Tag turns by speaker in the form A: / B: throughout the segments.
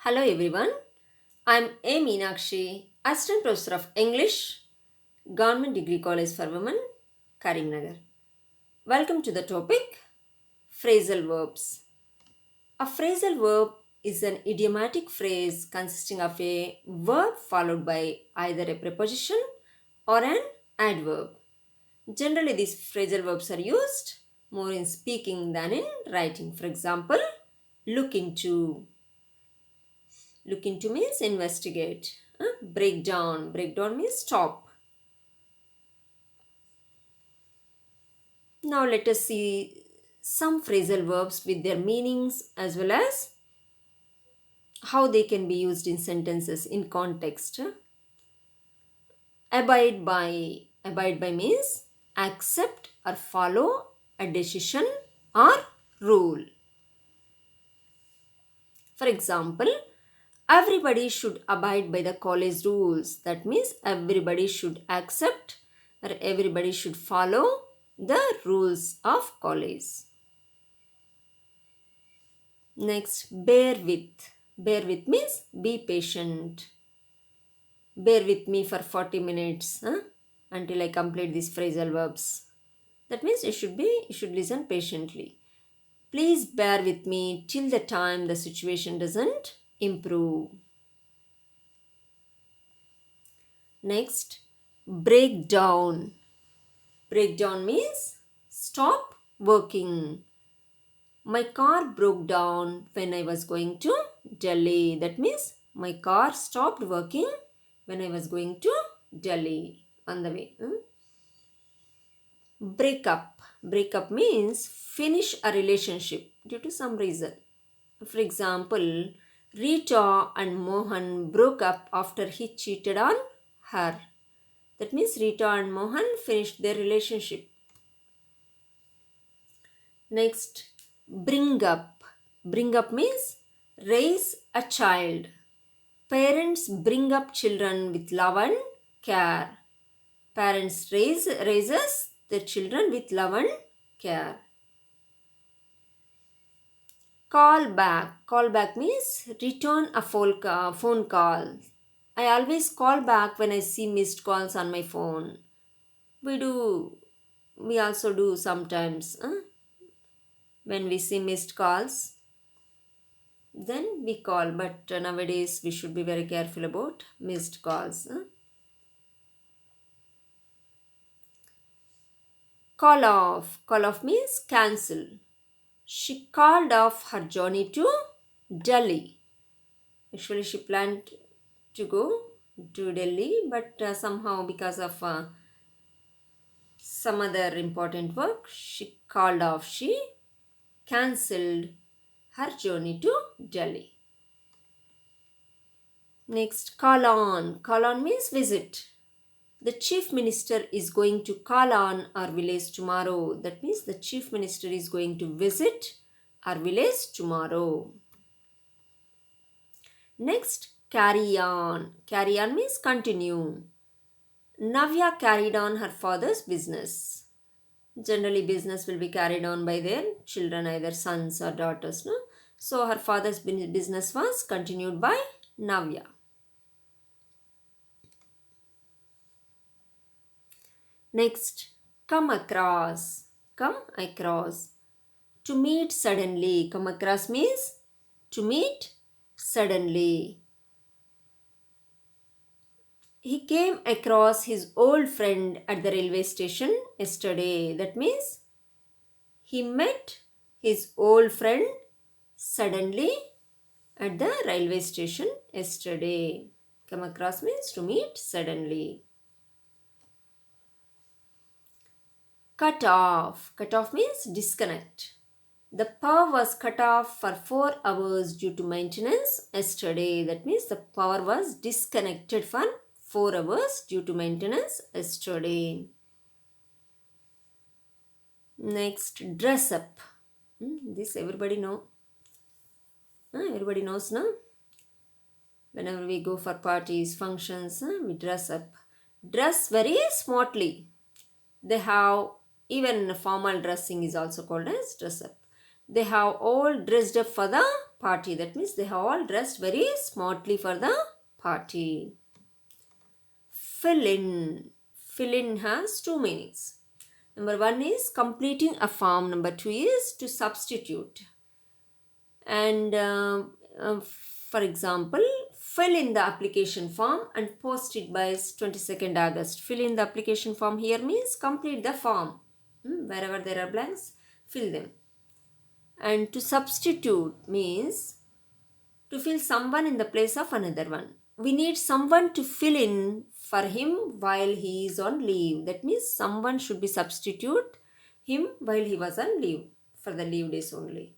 A: Hello everyone, I'm A. Meenakshi, Assistant Professor of English, Government Degree College for Women, Karimnagar. Welcome to the topic Phrasal Verbs. A phrasal verb is an idiomatic phrase consisting of a verb followed by either a preposition or an adverb. Generally, these phrasal verbs are used more in speaking than in writing. For example, look into. Look into means investigate. Break down. Break down means stop. Now let us see some phrasal verbs with their meanings as well as how they can be used in sentences in context. Abide by. Abide by means accept or follow a decision or rule. For example, everybody should abide by the college rules. That means everybody should accept or everybody should follow the rules of college. Next, bear with. Bear with means be patient. Bear with me for 40 minutes until I complete these phrasal verbs. That means you should listen patiently. Please bear with me till the time the situation doesn't improve. Next, break down. Break down means stop working. My car broke down when I was going to Delhi. That means my car stopped working when I was going to Delhi on the way. Break up. Break up means finish a relationship due to some reason. For example, Rita and Mohan broke up after he cheated on her. That means Rita and Mohan finished their relationship. Next, bring up. Bring up means raise a child. Parents bring up children with love and care. Parents raises their children with love and care. Call back. Call back means return a phone call. I always call back when I see missed calls on my phone. We also do sometimes when we see missed calls. Then we call, but nowadays we should be very careful about missed calls. Call off. Call off means cancel. She called off her journey to Delhi. Actually, she planned to go to Delhi, but somehow because of some other important work, she called off. She cancelled her journey to Delhi. Next, call on. Call on means visit. The chief minister is going to call on our village tomorrow. That means the chief minister is going to visit our village tomorrow. Next, carry on. Carry on means continue. Navya carried on her father's business. Generally, business will be carried on by their children, either sons or daughters. No? So, her father's business was continued by Navya. Next, come across. Come across. To meet suddenly. Come across means to meet suddenly. He came across his old friend at the railway station yesterday. That means he met his old friend suddenly at the railway station yesterday. Come across means to meet suddenly. Cut off. Cut off means disconnect. The power was cut off for 4 hours due to maintenance yesterday. That means the power was disconnected for 4 hours due to maintenance yesterday. Next, dress up. This everybody know. Everybody knows, no? Whenever we go for parties, functions, we dress up. Dress very smartly. They have, even formal dressing is also called as dress up. They have all dressed up for the party. That means they have all dressed very smartly for the party. Fill in. Fill in has two meanings. Number one is completing a form. Number two is to substitute. And for example, fill in the application form and post it by 22nd August. Fill in the application form here means complete the form. Wherever there are blanks, fill them. And to substitute means to fill someone in the place of another one. We need someone to fill in for him while he is on leave. That means someone should be substitute him while he was on leave, for the leave days only.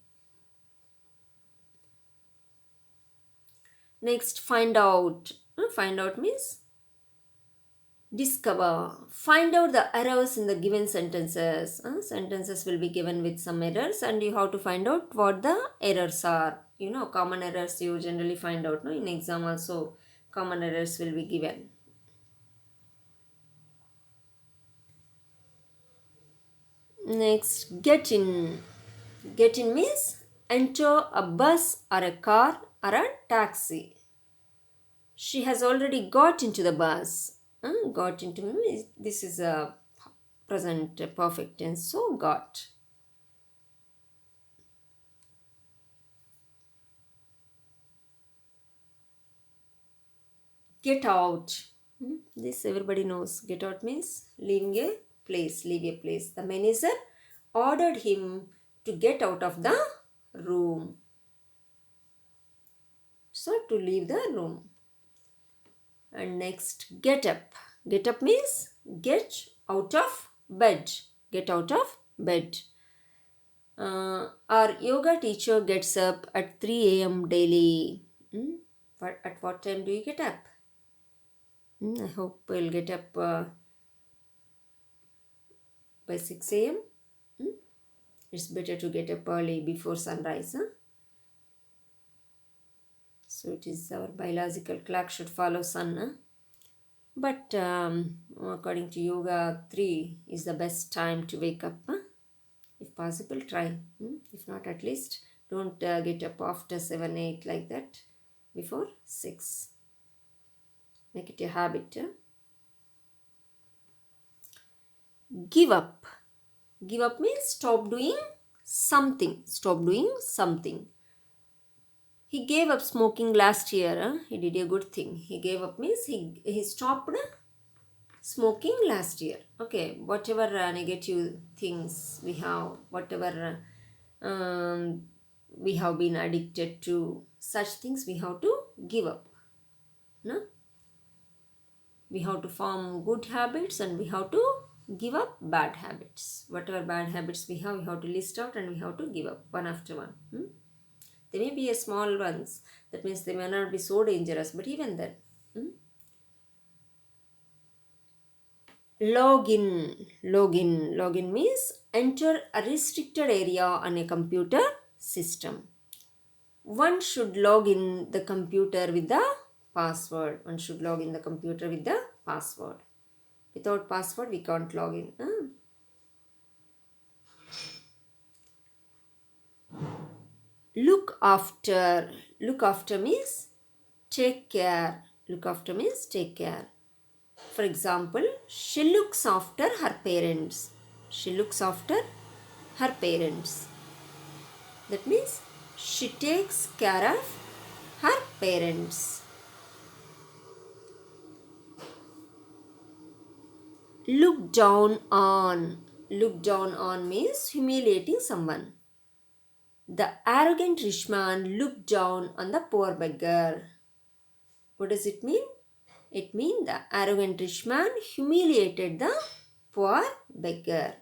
A: Next, find out. Find out means discover. Find out the errors in the given sentences. Sentences will be given with some errors and you have to find out what the errors are. You know, common errors you generally find out. No? In exam also, common errors will be given. Next, get in. Get in means enter a bus or a car or a taxi. She has already got into the bus. Got into means this is a present perfect tense. So got. Get out. This everybody knows. Get out means leaving a place. Leave a place. The manager ordered him to get out of the room. So to leave the room. And next, get up. Get up means get out of bed. Get out of bed. Our yoga teacher gets up at 3 a.m. daily. But at what time do you get up? I hope we'll get up by 6 a.m. It's better to get up early before sunrise. So it is our biological clock should follow sun. But according to yoga, 3 is the best time to wake up. If possible, try. If not, at least don't get up after 7, 8 like that. Before 6. Make it a habit. Give up. Give up means stop doing something. Stop doing something. He gave up smoking last year. He did a good thing. He gave up means he stopped smoking last year. Okay, whatever negative things we have, whatever we have been addicted to, such things we have to give up. No? We have to form good habits and we have to give up bad habits. Whatever bad habits we have to list out and we have to give up one after one. They may be a small ones. That means they may not be so dangerous. But even then. Login. Login. Login means enter a restricted area on a computer system. One should log in the computer with the password. One should log in the computer with the password. Without password, we can't log in. Look after. Look after means take care. Look after means take care. For example, she looks after her parents. She looks after her parents. That means she takes care of her parents. Look down on. Look down on means humiliating someone. The arrogant rich man looked down on the poor beggar. What does it mean? It means the arrogant rich man humiliated the poor beggar.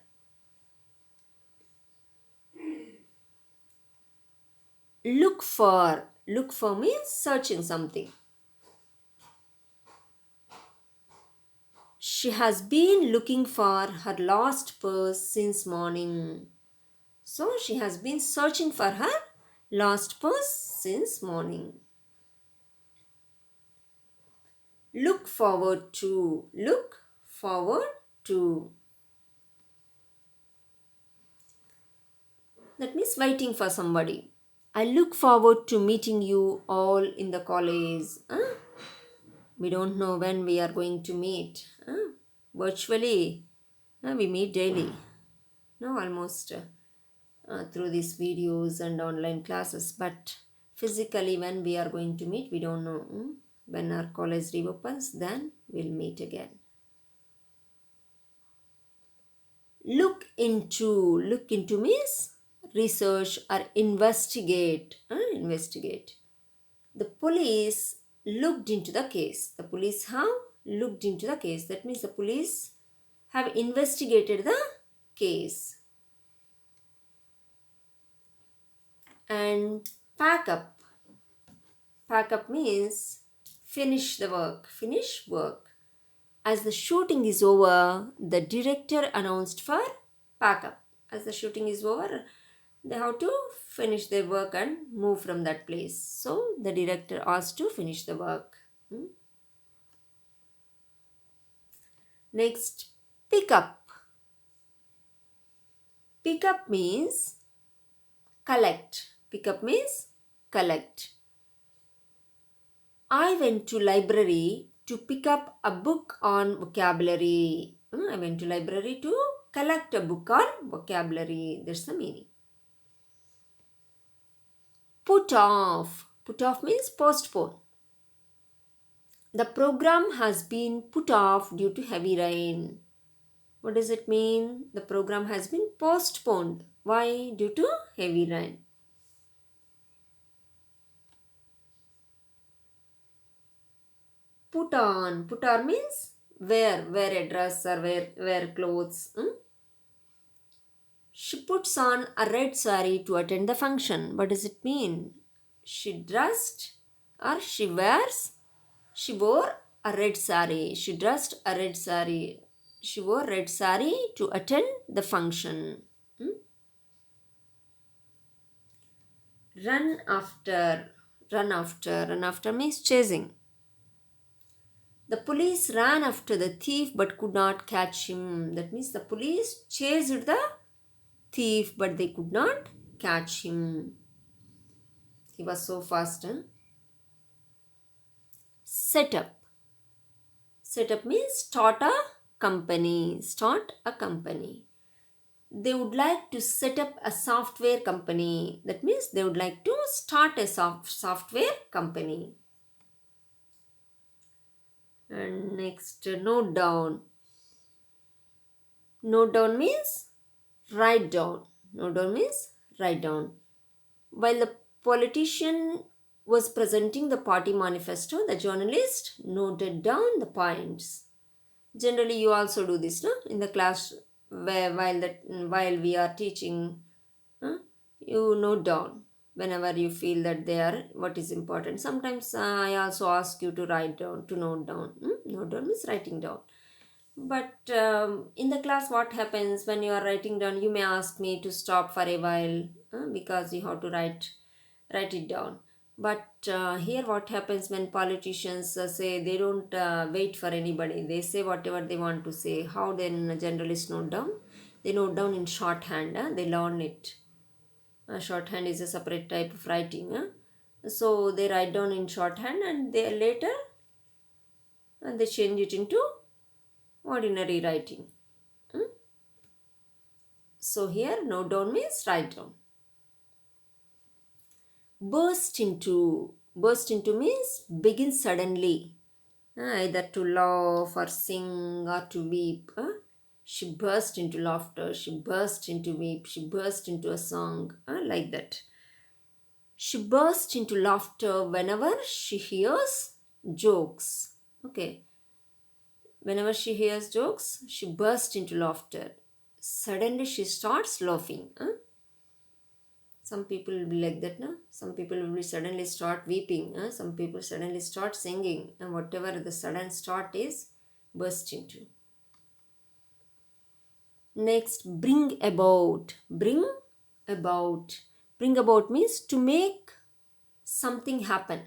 A: Look for. Look for means searching something. She has been looking for her lost purse since morning. So she has been searching for her lost purse since morning. Look forward to. Look forward to. That means waiting for somebody. I look forward to meeting you all in the college. We don't know when we are going to meet. Virtually, we meet daily. No, almost through these videos and online classes. But physically, when we are going to meet, we don't know. When our college reopens, then we'll meet again. Look into means research or investigate. Investigate. The police looked into the case. The police have looked into the case. That means the police have investigated the case. And pack up. Pack up means finish the work. Finish work. As the shooting is over, the director announced for pack up. As the shooting is over, they have to finish their work and move from that place. So the director asked to finish the work. Next, pick up. Pick up means collect. Pick up means collect. I went to library to pick up a book on vocabulary. I went to library to collect a book on vocabulary. That's the meaning. Put off. Put off means postpone. The program has been put off due to heavy rain. What does it mean? The program has been postponed. Why? Due to heavy rain. Put on. Put on means wear. Wear a dress or wear clothes. She puts on a red sari to attend the function. What does it mean? She dressed or she wears. She wore a red sari. She dressed a red sari. She wore red sari to attend the function. Run after. Run after. Run after means chasing. The police ran after the thief but could not catch him. That means the police chased the thief but they could not catch him. He was so fast. Set up. Set up means start a company. Start a company. They would like to set up a software company. That means they would like to start a software company. And next, note down. Note down means write down. Note down means write down. While the politician was presenting the party manifesto, the journalist noted down the points. Generally, you also do this, no? In the class while we are teaching, you note down whenever you feel that they are what is important. Sometimes I also ask you to write down, to note down. Note down means writing down. But in the class, what happens when you are writing down? You may ask me to stop for a while because you have to write it down. But here what happens when politicians say they don't wait for anybody. They say whatever they want to say. How then journalists note down? They note down in shorthand. They learn it. Shorthand is a separate type of writing. So they write down in shorthand and they later they change it into ordinary writing. So here note down means write down. Burst into. Burst into means begin suddenly. Either to laugh or sing or to weep. She burst into laughter. She burst into weep. She burst into a song. Like that. She burst into laughter whenever she hears jokes. Okay. Whenever she hears jokes, she bursts into laughter. Suddenly she starts laughing. Some people will be like that, no? Some people will suddenly start weeping. Some people suddenly start singing. And whatever the sudden start is, burst into. Next, bring about. Bring about. Bring about means to make something happen.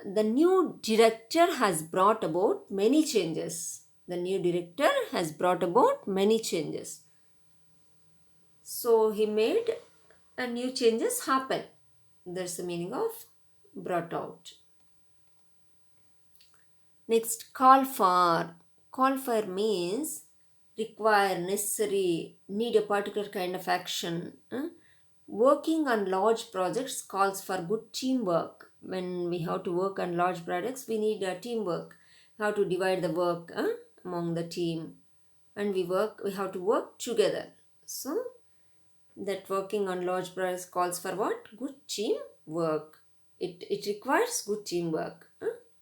A: The new director has brought about many changes. The new director has brought about many changes. So he made and new changes happen. That's the meaning of brought out. Next, call for. Call for means require, necessary, need a particular kind of action. Working on large projects calls for good teamwork. When we have to work on large projects, we need a teamwork. How to divide the work among the team, and we have to work together. So that working on large projects calls for what? Good teamwork. It requires good teamwork.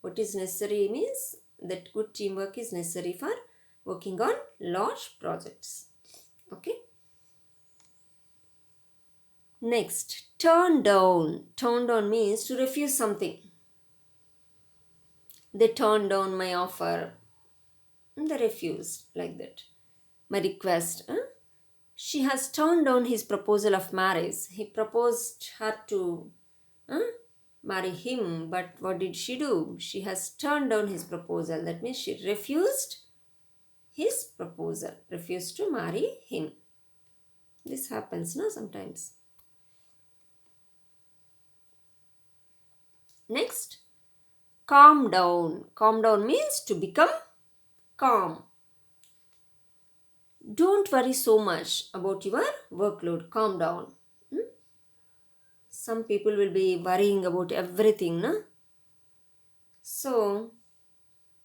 A: What is necessary means that good teamwork is necessary for working on large projects. Okay. Next, turn down. Turn down means to refuse something. They turned down my offer. They refused, like that. My request. She has turned down his proposal of marriage. He proposed her to marry him, but what did she do? She has turned down his proposal. That means she refused his proposal, refused to marry him. This happens, no, sometimes. Next, calm down. Calm down means to become calm. Don't worry so much about your workload. Calm down. Some people will be worrying about everything, no? So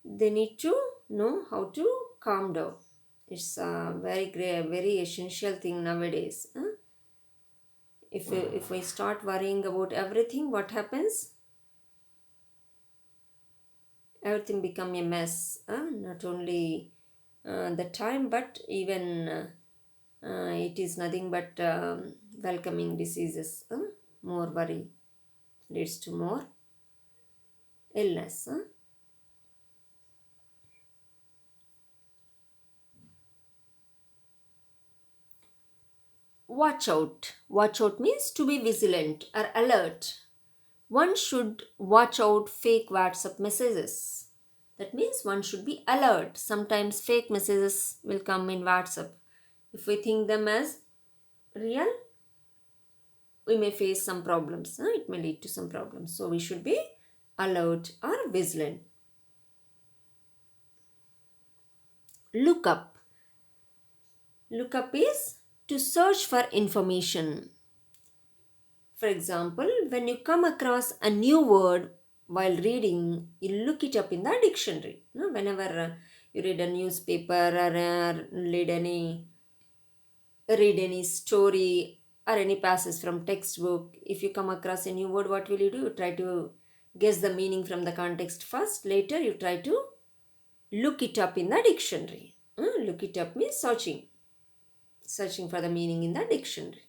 A: they need to know how to calm down. It's a very great, very essential thing nowadays. If we start worrying about everything, what happens? Everything become a mess. Not only the time, but even it is nothing but welcoming diseases. More worry leads to more illness. Watch out. Watch out means to be vigilant or alert. One should watch out fake WhatsApp messages. That means one should be alert. Sometimes fake messages will come in WhatsApp. If we think them as real, we may face some problems. It may lead to some problems. So we should be alert or vigilant. Look up. Look up is to search for information. For example, when you come across a new word while reading, you look it up in the dictionary. Whenever you read a newspaper or read any story or any passage from textbook, if you come across a new word, what will you do? You try to guess the meaning from the context first. Later, you try to look it up in the dictionary. Look it up means searching for the meaning in the dictionary.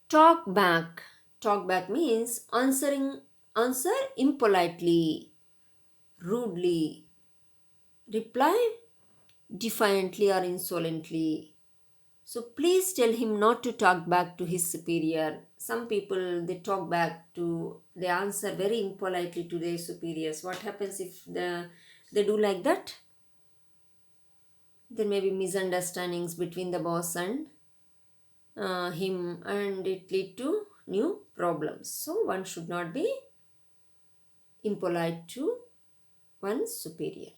A: Talk back. Talk back means answer impolitely, rudely, reply defiantly or insolently. So please tell him not to talk back to his superior. Some people, they answer very impolitely to their superiors. What happens if they do like that? There may be misunderstandings between the boss and him, and it lead to new problems. So one should not be impolite to one's superior.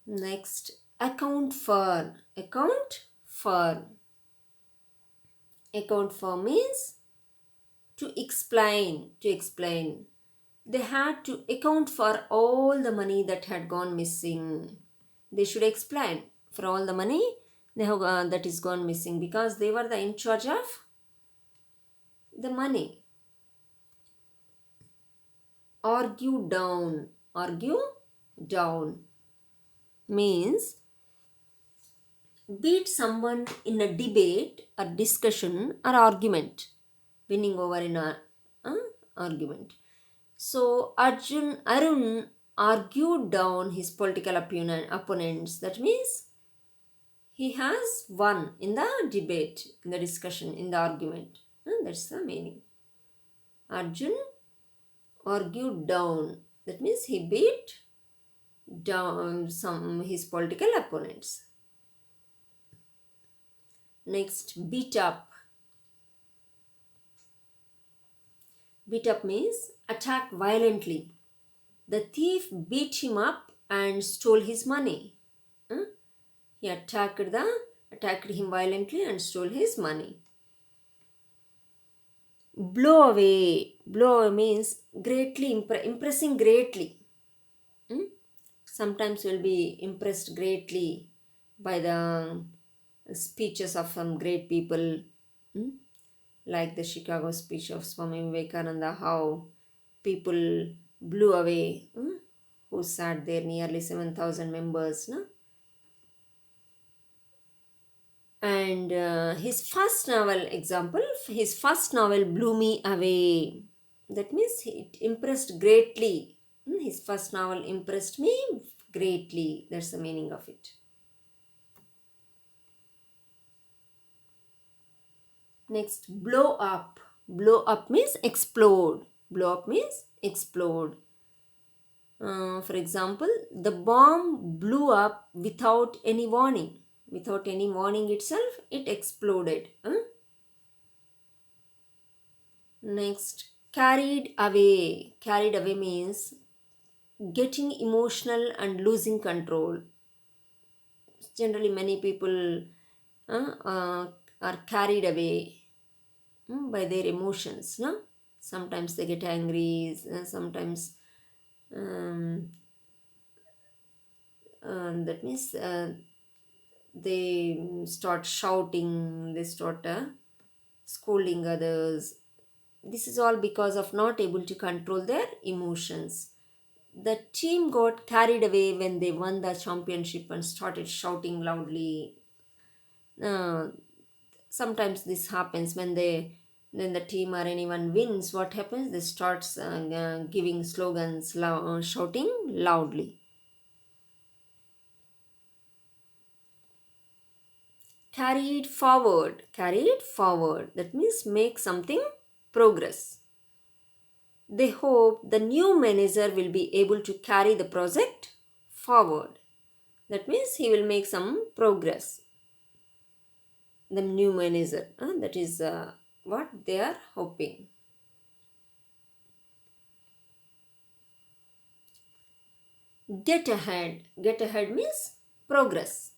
A: Next, account for. Account for. Account for means to explain. To explain. They had to account for all the money that had gone missing. They should explain for all the money that is gone missing, because they were in charge of the money. Argue down. Argue down means beat someone in a debate or discussion or argument, winning over in an argument. So Arun argued down his political opponents. That means he has won in the debate, in the discussion, in the argument. That's the meaning. Arjun argued down. That means he beat down his political opponents. Next, beat up. Beat up means attack violently. The thief beat him up and stole his money. Huh? He attacked him violently and stole his money. Blow away. Blow away means greatly impressing greatly. Hmm? Sometimes we'll be impressed greatly by the speeches of some great people, hmm? Like the Chicago speech of Swami Vivekananda, how people blew away, who sat there, nearly 7,000 members. No? And his first novel blew me away. That means it impressed greatly. His first novel impressed me greatly. That's the meaning of it. Next, blow up. Blow up means explode. Blow up means explode. For example, the bomb blew up without any warning. Without any warning itself, it exploded. Next, carried away. Carried away means getting emotional and losing control. Generally, many people are carried away by their emotions. No? Sometimes they get angry, sometimes that means they start shouting, they start scolding others. This is all because of not able to control their emotions. The team got carried away when they won the championship and started shouting loudly. Uh, Sometimes this happens when the team or anyone wins. What happens? They starts giving slogans, shouting loudly. Carried forward. Carried forward. That means make something progress. They hope the new manager will be able to carry the project forward. That means he will make some progress. The new manager. That is what they are hoping. Get ahead. Get ahead means progress.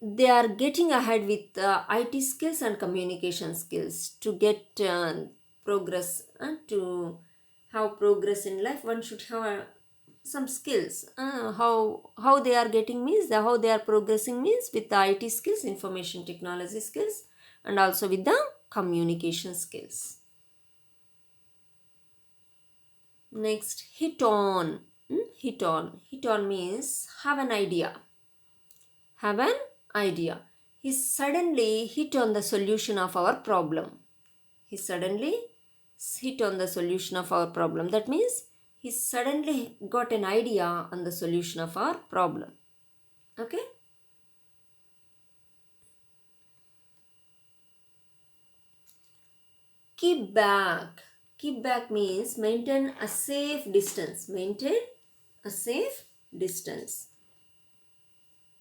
A: They are getting ahead with IT skills and communication skills to get progress. To have progress in life, one should have some skills. How they are getting means how they are progressing means with the IT skills, information technology skills, and also with the communication skills. Next, hit on. Hit on. Hit on means have an idea. Have an idea. He suddenly hit on the solution of our problem. He suddenly hit on the solution of our problem. That means he suddenly got an idea on the solution of our problem. Okay? Keep back. Keep back means maintain a safe distance. Maintain a safe distance.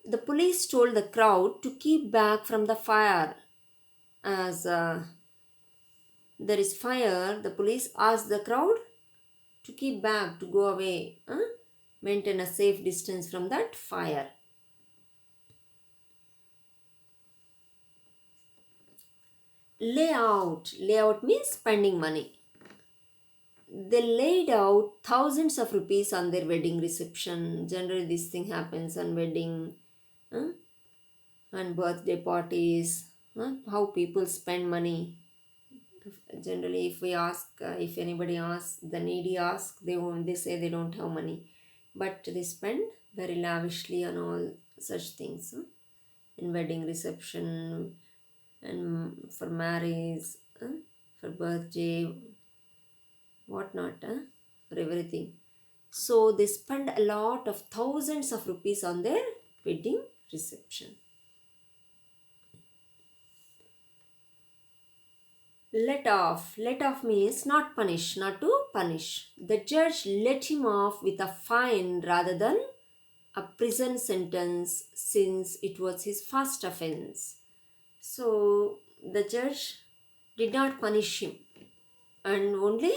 A: The police told the crowd to keep back from the fire. As there is fire, the police asked the crowd to keep back, to go away, maintain a safe distance from that fire. Layout. Layout means spending money. They laid out thousands of rupees on their wedding reception. Generally, this thing happens on wedding and birthday parties. How people spend money. Generally, if we ask, if anybody asks, the needy ask, they say they don't have money, but they spend very lavishly on all such things, in wedding reception and for marriage, for birthday, whatnot, for everything. So they spend a lot of thousands of rupees on their wedding reception. Let off. Let off means not punish, not to punish. The judge let him off with a fine rather than a prison sentence since it was his first offense. So the judge did not punish him and only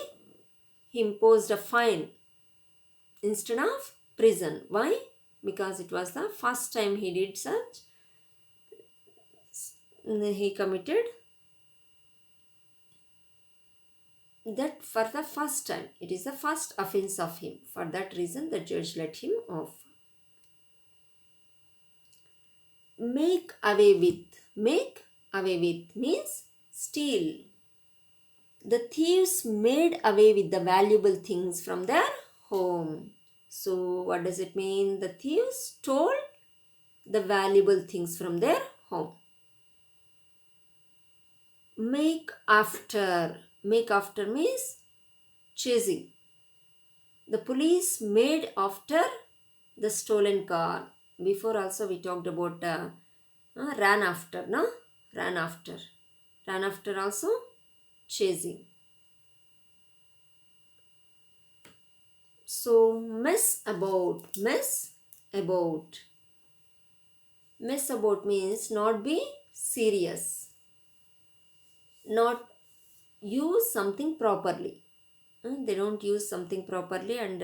A: he imposed a fine instead of prison. Why? Because it was the first time he did such. He committed that for the first time. It is the first offense of him. For that reason, the judge let him off. Make away with. Make away with means steal. The thieves made away with the valuable things from their home. So, what does it mean? The thieves stole the valuable things from their home. Make after. Make after means chasing. The police made after the stolen car. Before also we talked about ran after, no? Ran after. Ran after also chasing. So mess about. Mess about. Mess about means not be serious. Not use something properly. They don't use something properly and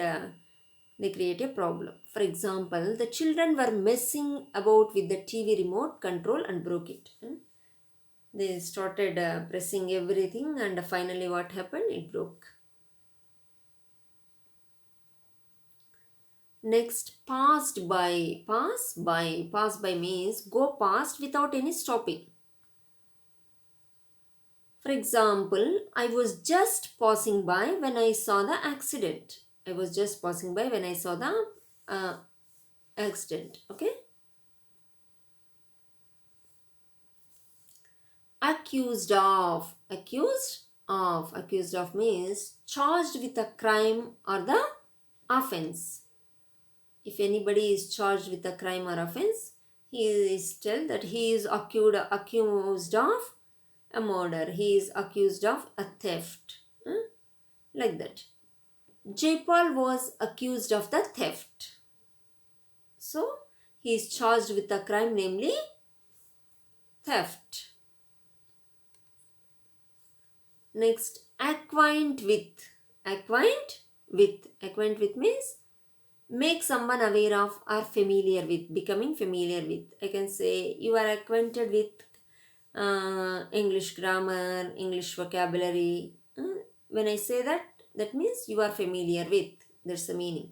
A: they create a problem. For example, the children were messing about with the TV remote control and broke it. They started pressing everything and finally what happened? It broke. Next, passed by. Pass by. Pass by means go past without any stopping. For example, I was just passing by when I saw the accident. I was just passing by when I saw the accident. Okay. Accused of. Accused of. Accused of means charged with a crime or the offense. If anybody is charged with a crime or offense, he is told that he is accused of a murder. He is accused of a theft. Like that. Jaipal was accused of the theft. So, he is charged with a crime, namely theft. Next, acquaint with. Acquaint with. Acquaint with means make someone aware of or familiar with. Becoming familiar with. I can say you are acquainted with English grammar, English vocabulary. When I say that, that means you are familiar with. That's the meaning.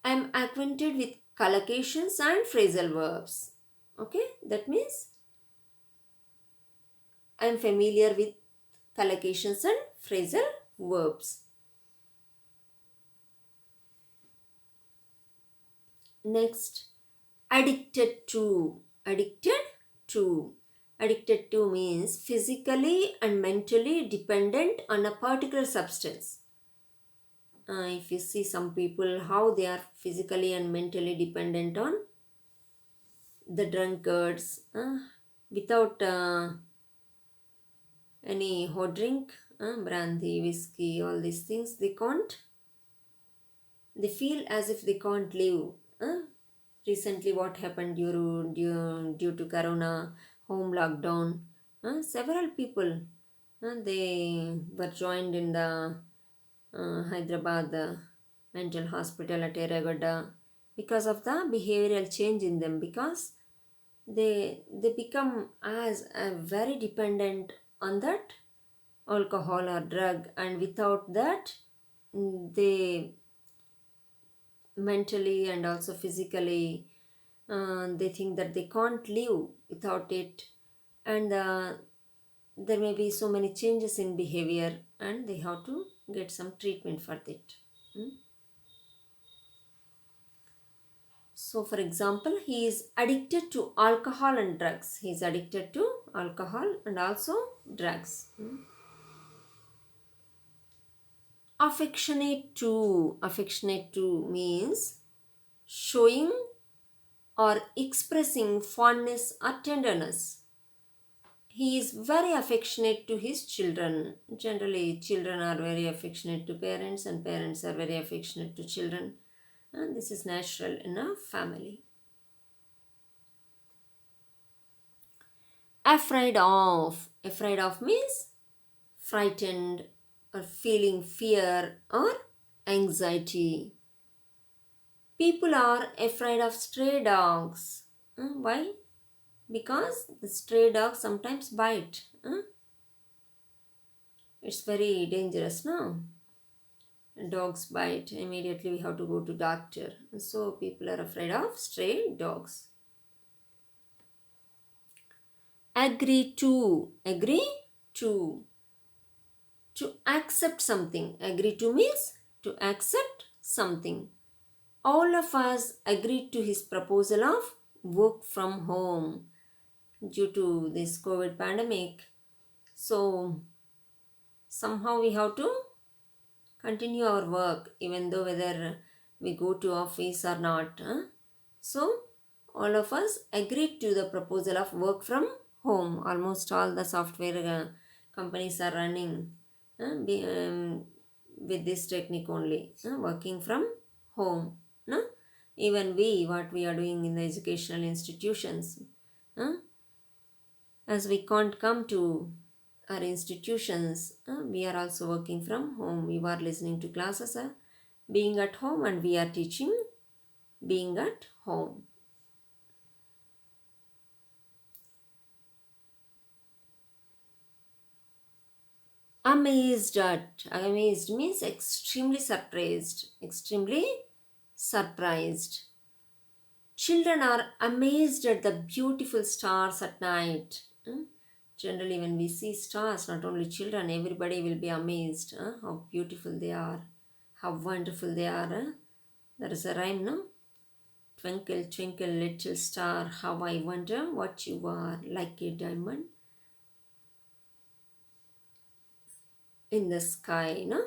A: I am acquainted with collocations and phrasal verbs. Okay, that means I am familiar with collocations and phrasal verbs. Next, addicted to. Addicted to. Addicted to means physically and mentally dependent on a particular substance. If you see some people, how they are physically and mentally dependent on the drunkards, without any hot drink, brandy, whiskey, all these things, they can't. They feel as if they can't live. Recently, what happened due to Corona home lockdown? Several people they were joined in the Hyderabad mental hospital at Eragada because of the behavioral change in them, because they become as very dependent on that alcohol or drug, and without that they mentally and also physically they think that they can't live without it, and there may be so many changes in behavior and they have to get some treatment for that. So, for example, he is addicted to alcohol and drugs. He is addicted to alcohol and also drugs. Affectionate to. Affectionate to means showing or expressing fondness or tenderness. He is very affectionate to his children. Generally, children are very affectionate to parents and parents are very affectionate to children. And this is natural in a family. Afraid of. Afraid of means frightened or feeling fear or anxiety. People are afraid of stray dogs. Why? Because the stray dogs sometimes bite. It's very dangerous, no? Dogs bite. Immediately we have to go to doctor. So people are afraid of stray dogs. Agree to. Agree to. To accept something. Agree to means to accept something. All of us agreed to his proposal of work from home due to this COVID pandemic. So somehow we have to continue our work even though whether we go to office or not. So all of us agreed to the proposal of work from home. Almost all the software companies are running with this technique only, working from home. No? Even we, what we are doing in the educational institutions, as we can't come to our institutions, we are also working from home. We are listening to classes, being at home, and we are teaching being at home. Amazed at. Amazed means extremely surprised. Extremely surprised. Children are amazed at the beautiful stars at night. Generally, when we see stars, not only children, everybody will be amazed how beautiful they are, how wonderful they are. There is a rhyme, no? Twinkle, twinkle, little star, how I wonder what you are, like a diamond in the sky, no?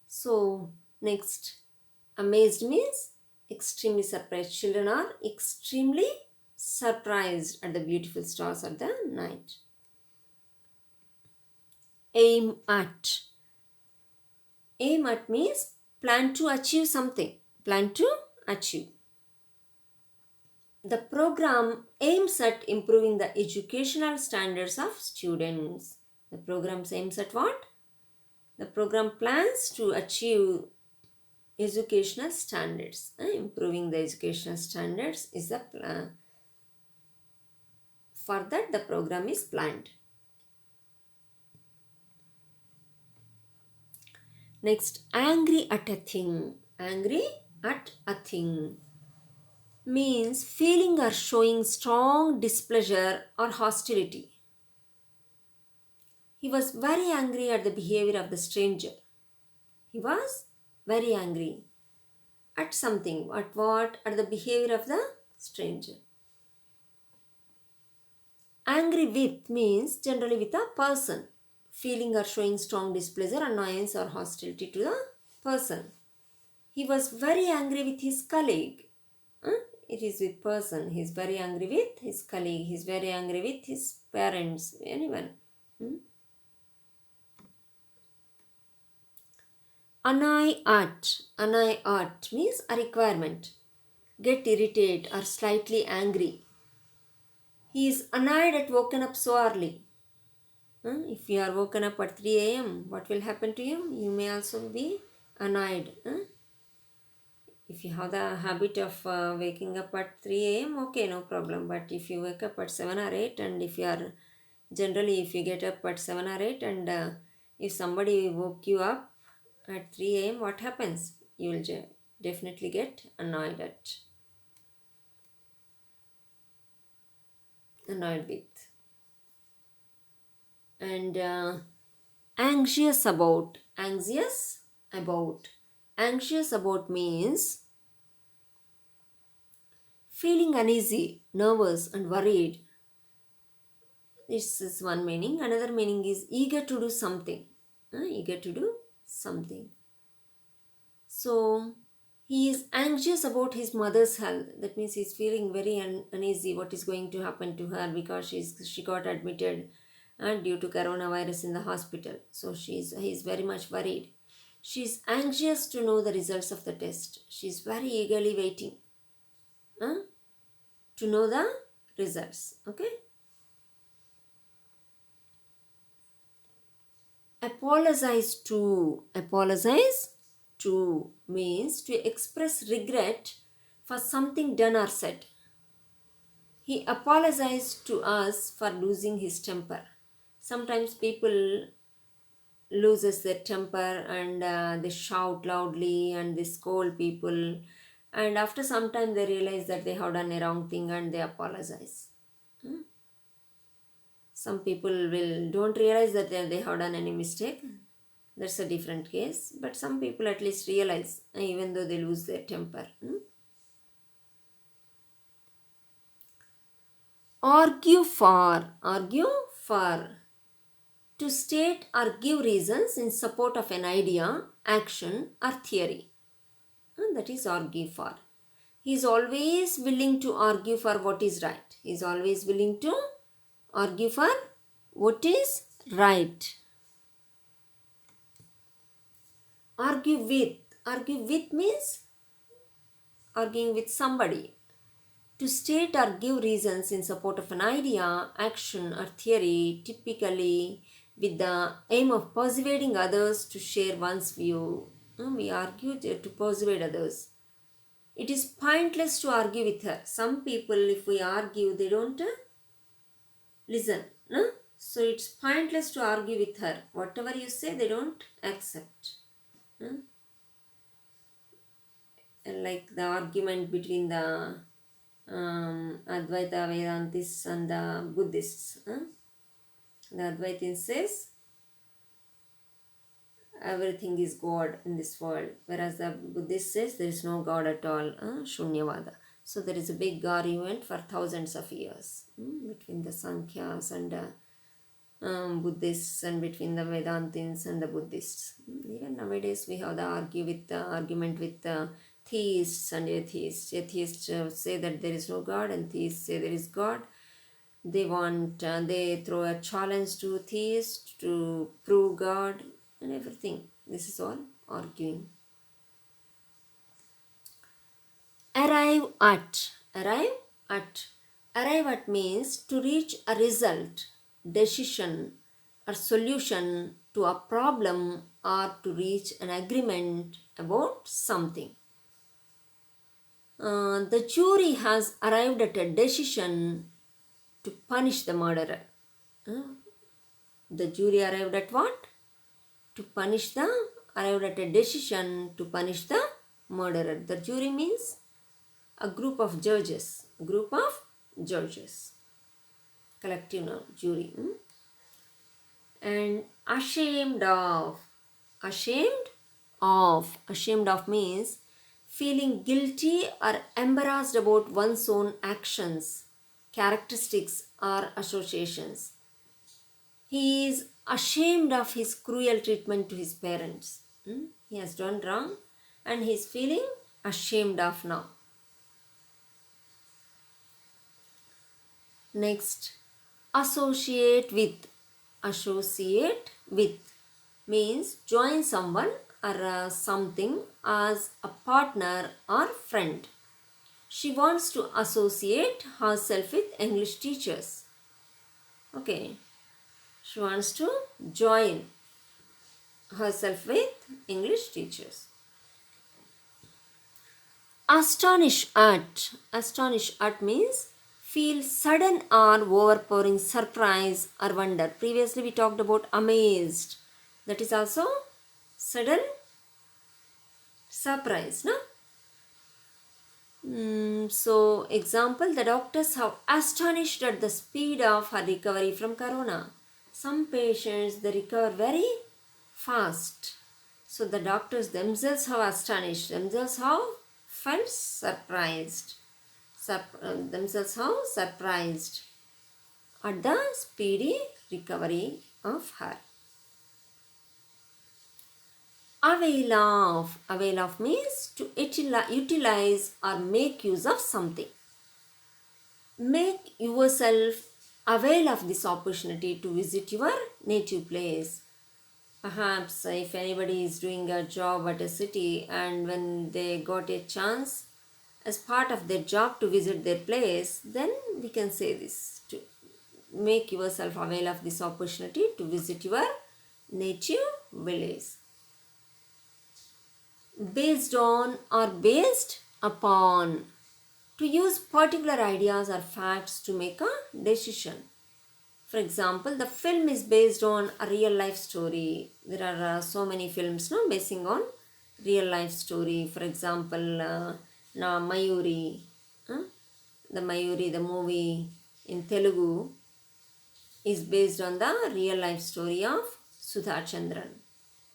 A: So, next, amazed means extremely surprised. Children are extremely surprised at the beautiful stars at the night. Aim at. Aim at means plan to achieve something. Plan to achieve. The program aims at improving the educational standards of students. The program aims at what? The program plans to achieve educational standards. Improving the educational standards is the plan. For that, the program is planned. Next, angry at a thing. Angry at a thing means feeling or showing strong displeasure or hostility. He was very angry at the behavior of the stranger. He was very angry at something. At what? At the behavior of the stranger. Angry with means generally with a person. Feeling or showing strong displeasure, annoyance or hostility to the person. He was very angry with his colleague. It is with person. He is very angry with his colleague. He is very angry with his parents. Anyone. Annoy at. Annoy at means a requirement. Get irritated or slightly angry. He is annoyed at woken up so early. If you are woken up at 3 a.m., what will happen to you? You may also be annoyed. If you have the habit of waking up at 3 a.m., okay, no problem. But if you wake up at 7 or 8, and if you are generally, if you get up at 7 or 8, and if somebody woke you up at 3 a.m., what happens? You will definitely get annoyed with. And anxious about. Anxious about. Anxious about means feeling uneasy, nervous, and worried. This is one meaning. Another meaning is eager to do something. Eager to do something. So, he is anxious about his mother's health. That means he is feeling very uneasy what is going to happen to her because she got admitted due to coronavirus in the hospital. So he is very much worried. She's anxious to know the results of the test. She's very eagerly waiting huh, to know the results. Okay. Apologize to. Apologize to means to express regret for something done or said. He apologized to us for losing his temper. Sometimes people loses their temper and they shout loudly and they scold people, and after some time they realize that they have done a wrong thing and they apologize. Hmm? Some people will don't realize that they have done any mistake. That's a different case, but some people at least realize even though they lose their temper. Argue for to state or give reasons in support of an idea, action, or theory. That is argue for. He is always willing to argue for what is right. He is always willing to argue for what is right. Argue with. Argue with means arguing with somebody. To state or give reasons in support of an idea, action, or theory, typically with the aim of persuading others to share one's view. We argue to persuade others. It is pointless to argue with her. Some people, if we argue, they don't listen. No? So it's pointless to argue with her. Whatever you say, they don't accept. Like the argument between the Advaita Vedantists and the Buddhists. The Advaitin says everything is God in this world, whereas the Buddhist says there is no God at all, Shunyavada. So there is a big argument for thousands of years between the Sankhyas and Buddhists, and between the Vedantins and the Buddhists. Even nowadays we have the argument with theists and atheists. Atheists say that there is no God, and theists say there is God. They throw a challenge to theists to prove God and everything. This is all arguing. Arrive at means to reach a result, decision, or solution to a problem, or to reach an agreement about something. The jury has arrived at a decision to punish the murderer. The jury arrived at what? Arrived at a decision to punish the murderer. The jury means a group of judges. Collective noun, jury. And ashamed of means feeling guilty or embarrassed about one's own actions, characteristics, or associations. He is ashamed of his cruel treatment to his parents. He has done wrong and he is feeling ashamed of now. Next, associate with. Associate with means join someone or something as a partner or friend. She wants to associate herself with English teachers. Okay. She wants to join herself with English teachers. Astonish at means feel sudden or overpowering surprise or wonder. Previously we talked about amazed. That is also sudden surprise, no? So example, the doctors have astonished at the speed of her recovery from corona. Some patients, they recover very fast. So the doctors themselves have astonished, themselves have felt surprised. Themselves have surprised at the speedy recovery of her. Avail of means to utilize or make use of something. Make yourself avail of this opportunity to visit your native place. Perhaps if anybody is doing a job at a city and when they got a chance as part of their job to visit their place, then we can say this to make yourself avail of this opportunity to visit your native village. Based on or based upon, to use particular ideas or facts to make a decision. For example, the film is based on a real life story. There are so many films no, basing on real life story. For example, now Mayuri, huh? The Mayuri, the movie in Telugu, is based on the real life story of Sudha Chandran,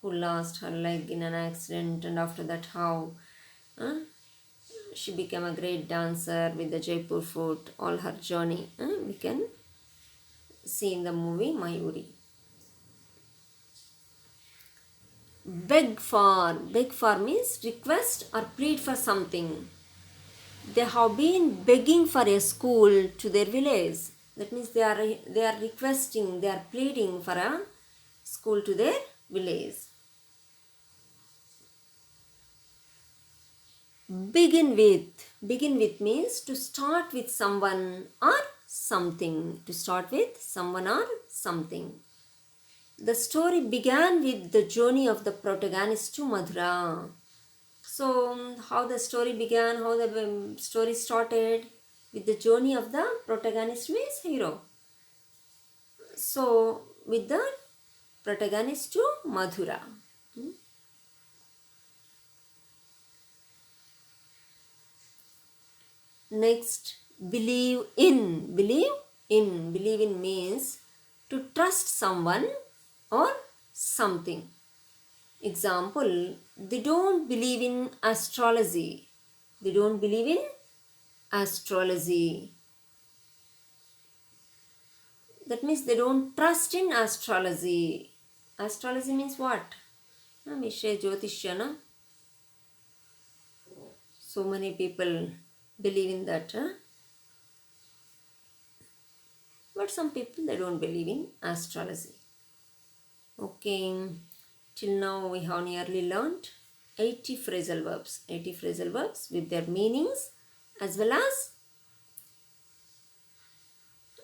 A: who lost her leg in an accident, and after that, how uh, she became a great dancer with the Jaipur fort. All her journey we can see in the movie Mayuri. Beg for means request or plead for something. They have been begging for a school to their village. That means they are requesting, they are pleading for a school to their village. Begin with means to start with someone or something. To start with someone or something. The story began with the journey of the protagonist to Mathura. So, how the story began, how the story started with the journey of the protagonist means hero. So, with the protagonist to Mathura. Next, believe in. Believe in means to trust someone or something. Example, they don't believe in astrology. They don't believe in astrology. That means they don't trust in astrology. Astrology means what? Mishya Jyotishya, no? So many people believe in that. But some people, they don't believe in astrology. Okay. Till now we have nearly learned 80 phrasal verbs. 80 phrasal verbs with their meanings as well as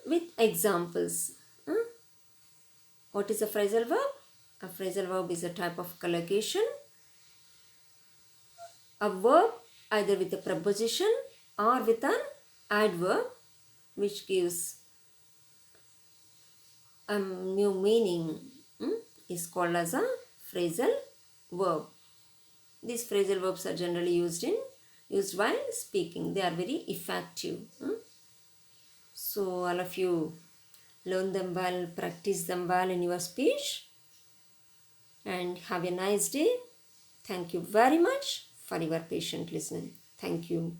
A: with examples. What is a phrasal verb? A phrasal verb is a type of collocation. A verb either with a preposition or with an adverb which gives a new meaning is called as a phrasal verb. These phrasal verbs are generally used while speaking. They are very effective. So all of you learn them well, practice them well in your speech, and have a nice day. Thank you very much for your patient listening. Thank you.